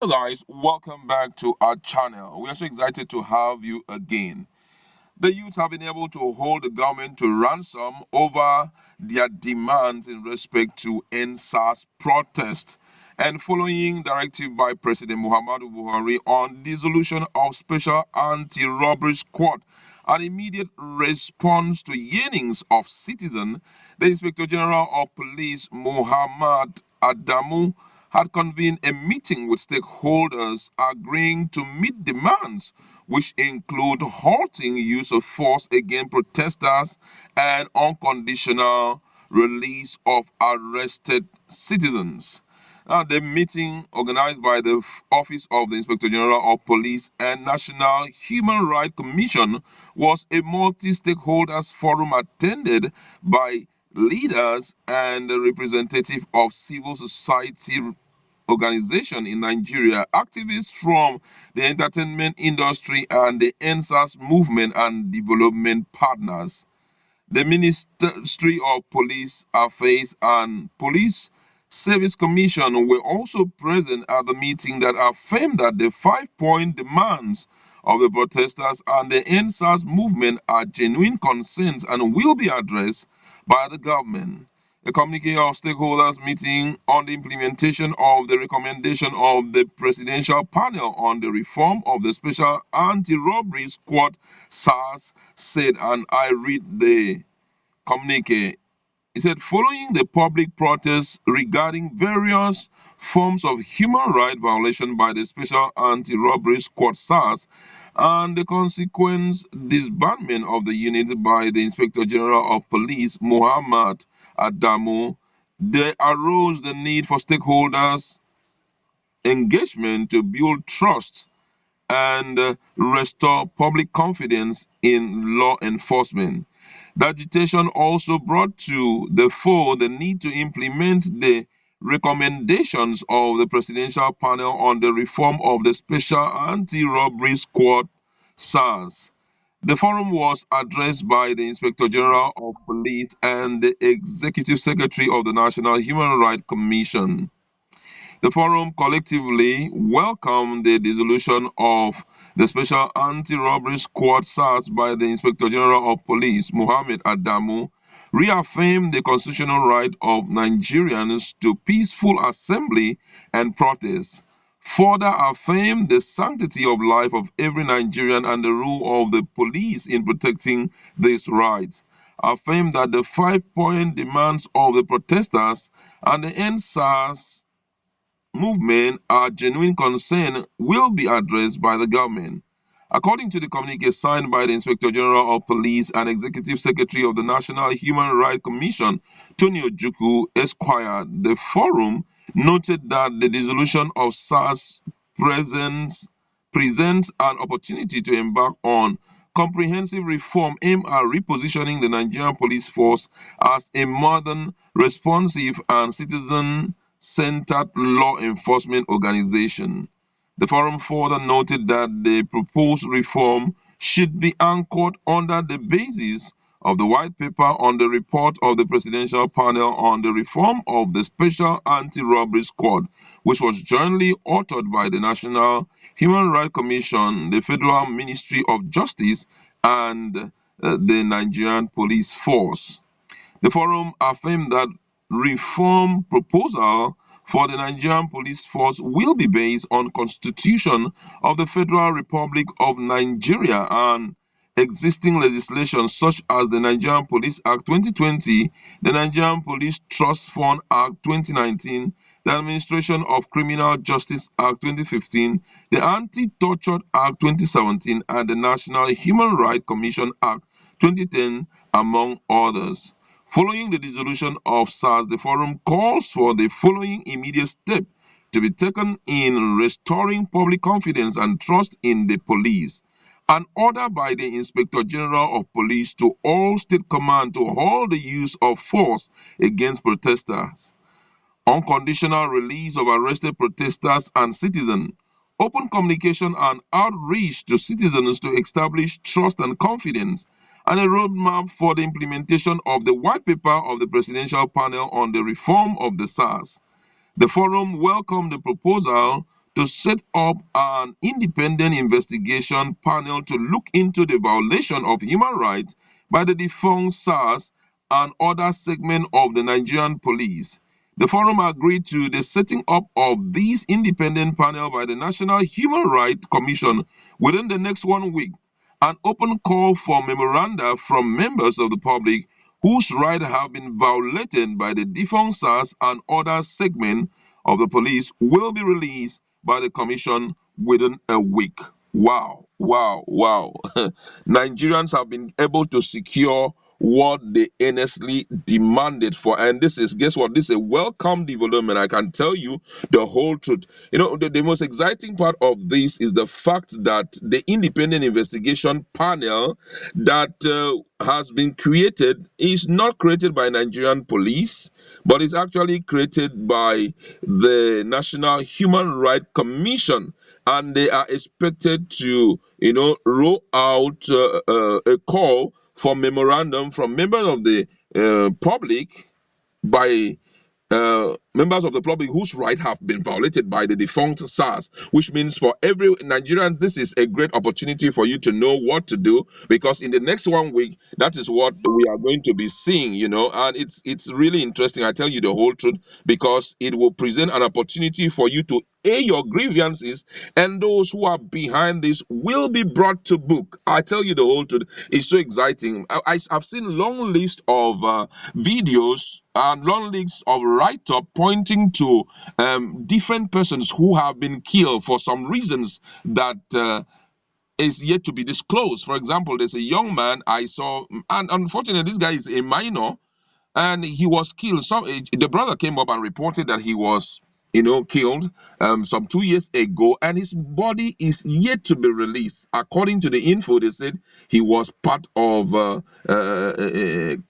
Hello guys, welcome back to our channel. We are so excited to have you again. The youth have been able to hold the government to ransom over their demands in respect to EndSars protest and following directive by President Muhammadu Buhari on dissolution of Special Anti-Robbery Squad, an immediate response to yearnings of citizens. The Inspector General of Police Muhammad Adamu had convened a meeting with stakeholders agreeing to meet demands which include halting use of force against protesters and unconditional release of arrested citizens. The meeting, organized by the Office of the Inspector General of Police and National Human Rights Commission, was a multi-stakeholders forum attended by leaders and representatives of civil society organization in Nigeria, activists from the entertainment industry, and the EndSars movement and development partners. The Ministry of Police Affairs and Police Service Commission were also present at the meeting that affirmed that the 5 point demands of the protesters and the EndSars movement are genuine concerns and will be addressed by the government. A communique of stakeholders meeting on the implementation of the recommendation of the Presidential Panel on the reform of the Special Anti-Robbery Squad SARS said, and I read the communique. He said, following the public protests regarding various forms of human rights violation by the Special Anti-Robbery Squad SARS and the consequent disbandment of the unit by the Inspector General of Police Muhammad Adamu, there arose the need for stakeholders' engagement to build trust and restore public confidence in law enforcement. The agitation also brought to the fore the need to implement the recommendations of the Presidential Panel on the reform of the Special Anti-Robbery Squad SARS. The forum was addressed by the Inspector General of Police and the Executive Secretary of the National Human Rights Commission. The forum collectively welcomed the dissolution of the Special Anti-Robbery Squad SARS by the Inspector General of Police, Mohammed Adamu, reaffirmed the constitutional right of Nigerians to peaceful assembly and protest, further affirmed the sanctity of life of every Nigerian and the role of the police in protecting these rights, affirmed that the 5 point demands of the protesters and the EndSars movement are genuine concern will be addressed by the government. According to the communique signed by the Inspector General of Police and Executive Secretary of the National Human Rights Commission, Tony Ojukwu Esquire, the forum noted that the dissolution of SARS presents an opportunity to embark on comprehensive reform aimed at repositioning the Nigerian police force as a modern, responsive, and citizen-centered law enforcement organization. The forum further noted that the proposed reform should be anchored under the basis of the white paper on the report of the Presidential Panel on the reform of the Special Anti-Robbery Squad, which was jointly authored by the National Human Rights Commission, the Federal Ministry of Justice, and the Nigerian Police Force. The forum affirmed that reform proposal for the Nigerian police force will be based on Constitution of the Federal Republic of Nigeria and existing legislation such as the Nigerian Police Act 2020, the Nigerian Police Trust Fund Act 2019, the Administration of Criminal Justice Act 2015, the Anti-Torture Act 2017, and the National Human Rights Commission Act 2010, among others. Following the dissolution of SARS, the forum calls for the following immediate step to be taken in restoring public confidence and trust in the police. An order by the Inspector General of Police to all state command to halt the use of force against protesters. Unconditional release of arrested protesters and citizens. Open communication and outreach to citizens to establish trust and confidence, and a roadmap for the implementation of the white paper of the Presidential Panel on the reform of the SARS. The forum welcomed the proposal to set up an independent investigation panel to look into the violation of human rights by the defunct Sars and other segments of the Nigerian police. The forum agreed to the setting up of this independent panel by the National Human Rights Commission within the next 1 week. An open call for memoranda from members of the public whose rights have been violated by the defunct Sars and other segments of the police will be released by the commission within a week. Wow, wow, wow. Nigerians have been able to secure what they earnestly demanded for. And this is, guess what? This is a welcome development. I can tell you the whole truth. The most exciting part of this is the fact that the independent investigation panel that has been created is not created by Nigerian police, but is actually created by the National Human Rights Commission. And they are expected to, roll out a call for memorandum from members of the public by members of the public whose rights have been violated by the defunct Sars, which means for every Nigerians, this is a great opportunity for you to know what to do, because in the next 1 week, that is what we are going to be seeing, and it's really interesting. I tell you the whole truth, because it will present an opportunity for you to air your grievances, and those who are behind this will be brought to book. I tell you the whole truth. It's so exciting. I've seen long list of videos and long list of write-up pointing to different persons who have been killed for some reasons that is yet to be disclosed. For example, there's a young man I saw, and unfortunately, this guy is a minor, and he was killed. The brother came up and reported that he was, killed some 2 years ago, and his body is yet to be released. According to the info, they said he was part of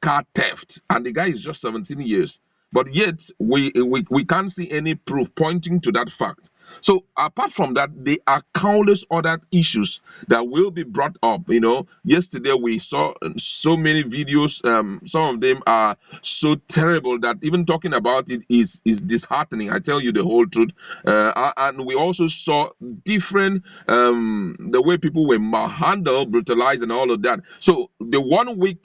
car theft, and the guy is just 17 years. But yet, we can't see any proof pointing to that fact. So apart from that, there are countless other issues that will be brought up. Yesterday we saw so many videos. Some of them are so terrible that even talking about it is disheartening. I tell you the whole truth. And we also saw different the way people were manhandled, brutalized, and all of that. So the 1 week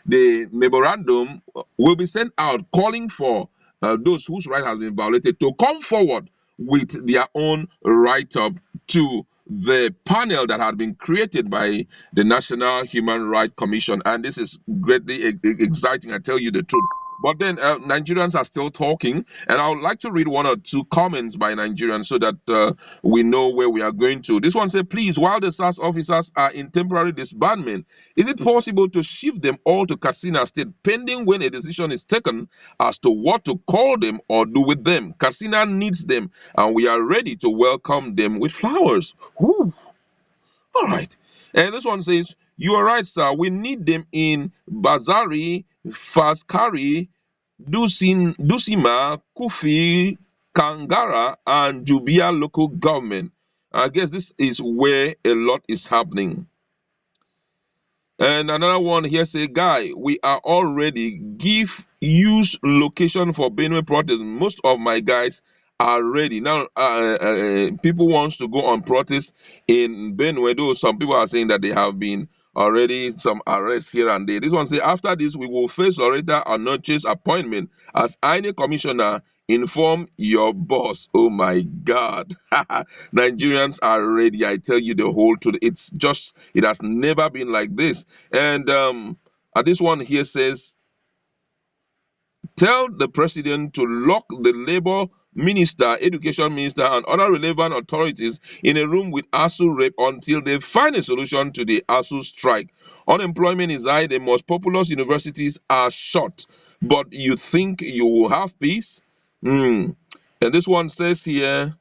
the memorandum will be sent out calling for those whose right has been violated to come forward with their own write-up to the panel that had been created by the National Human Rights Commission. And this is greatly exciting, I tell you the truth. But then Nigerians are still talking, and I would like to read one or two comments by Nigerians so that we know where we are going to. This one said, please, while the SARS officers are in temporary disbandment, is it possible to shift them all to Katsina State pending when a decision is taken as to what to call them or do with them? Katsina needs them, and we are ready to welcome them with flowers. Whew. All right. And this one says, you are right, sir. We need them in Bazari, Faskari, Dusima, Kufi, Kangara, and Jubia local government. I guess this is where a lot is happening. And another one here say, guy, we are already give use location for Benue protest. Most of my guys are ready now. People wants to go on protest in Benue, though some people are saying that they have been already some arrests here and there. This one say, after this we will face Loretta Anoche's appointment as INEC commissioner. Inform your boss. Oh my God. Nigerians are ready. I tell you the whole truth. It has never been like this. And this one here says, tell the president to lock the labor minister, education minister, and other relevant authorities in a room with ASU rep until they find a solution to the ASU strike. Unemployment is high. The most populous universities are shut. But you think you will have peace? And this one says here,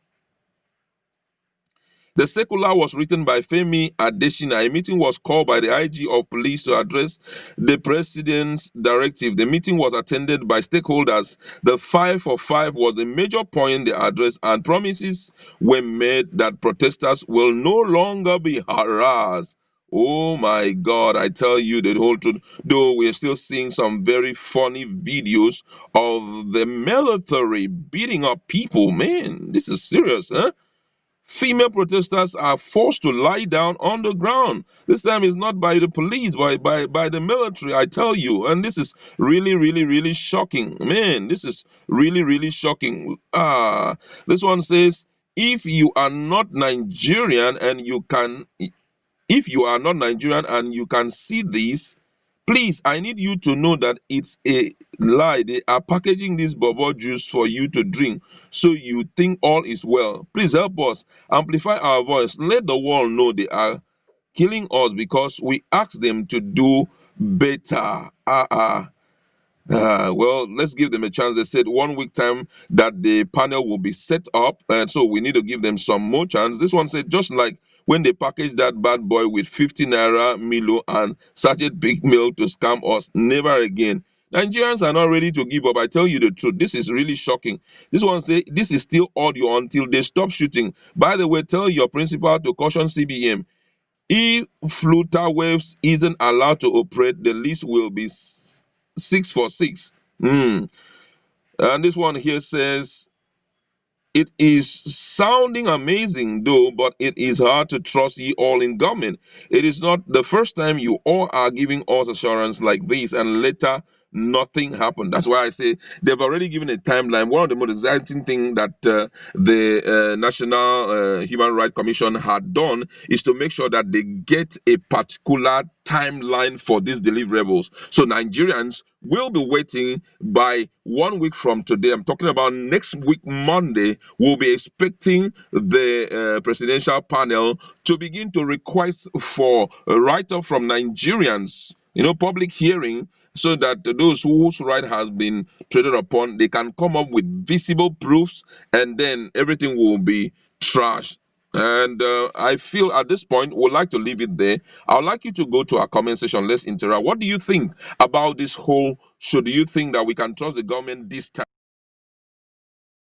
the circular was written by Femi Adesina. A meeting was called by the IG of police to address the president's directive. The meeting was attended by stakeholders. The 5 for 5 was the major point they addressed, and promises were made that protesters will no longer be harassed. Oh my God, I tell you the whole truth. Though we're still seeing some very funny videos of the military beating up people. Man, this is serious, huh? Female protesters are forced to lie down on the ground. This time it's not by the police, by the military, I tell you. And this is really, really, really shocking. Man, this is really, really shocking. This one says, if you are not Nigerian and you can if you are not Nigerian and you can see this, please, I need you to know that it's a lie. They are packaging this bubble juice for you to drink, so you think all is well. Please help us amplify our voice. Let the world know they are killing us because we asked them to do better. Well, let's give them a chance. They said 1 week time that the panel will be set up, and so we need to give them some more chance. This one said just like when they packaged that bad boy with 50 naira Milo and sachet big milk to scam us, never again. Nigerians are not ready to give up. I tell you the truth. This is really shocking. This one say this is still audio until they stop shooting. By the way, tell your principal to caution CBM. If flutter waves isn't allowed to operate, the list will be 6 for 6. And this one here says, it is sounding amazing though, but it is hard to trust ye all in government. It is not the first time you all are giving us assurance like this and later nothing happened. That's why I say they've already given a timeline. One of the most exciting things that the National Human Rights Commission had done is to make sure that they get a particular timeline for these deliverables. So Nigerians will be waiting by 1 week from today. I'm talking about next week, Monday. We'll be expecting the presidential panel to begin to request for a write-up from Nigerians, public hearing, so that those whose right has been traded upon, they can come up with visible proofs, and then everything will be trashed. And I feel at this point, we'd like to leave it there. I would like you to go to our comment section. Let's interact. What do you think about this whole show? Do you think that we can trust the government this time?